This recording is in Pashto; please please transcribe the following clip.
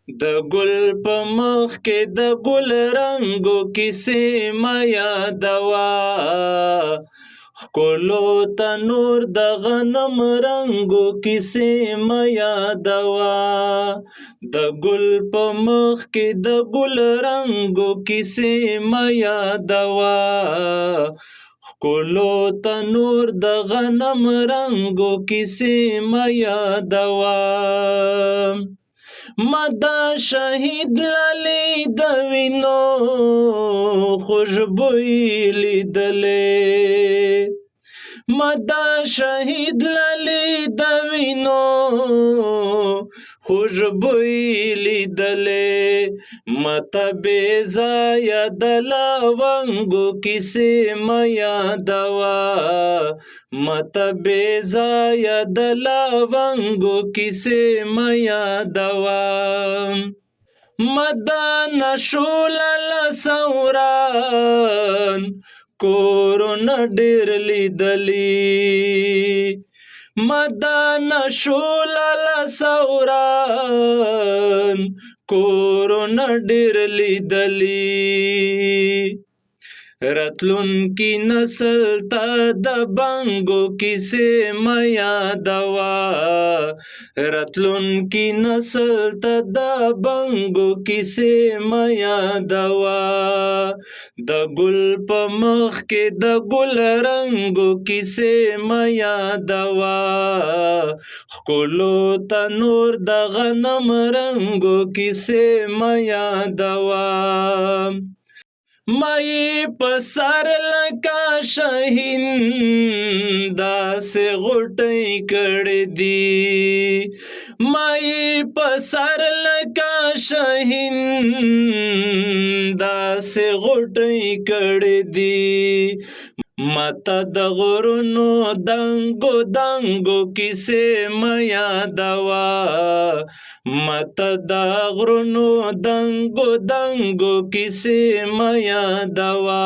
د ګل په مخ کې د ګل رنګو کیسې مه یادوه ښکلو ته نور د غنم رنګو کیسې مه یادوه د ګل په مخ کې د ګل رنګو کیسې مه یادوه ښکلو ته نور د غنم رنګو کیسې مه یادوه مدا شهید لالی د وینو خوشبوئی لیدلې مدا شهید لالی د وینو خوشبوئی لیدلې مته بې ځایه د لونګو کیسې مه یادوه مته بې ځایه د لونګو کیسې مه یادوه مدان شولاله سوران کورونه ډېر لیدلي مدان شولاله سوران کورونه ډېر لیدلي راتلونکي نسل ته د بنګو کیسې مه یادوه راتلونکي نسل ته د بنګو کیسې مه یادوه د ګل په مخ کې د ګل رنګو کیسې مه یادوه ښکلو ته نور د غنم رنګو کیسې مه یادوه مای په سر لکه شاهین داسې غوټۍ کړې دي مای په سر لکه شاهین داسې غوټۍ کړې دي مته د غرونو دنګو دنګو کیسې مه یادوه مته د غرونو دنګو دنګو کیسې مه یادوه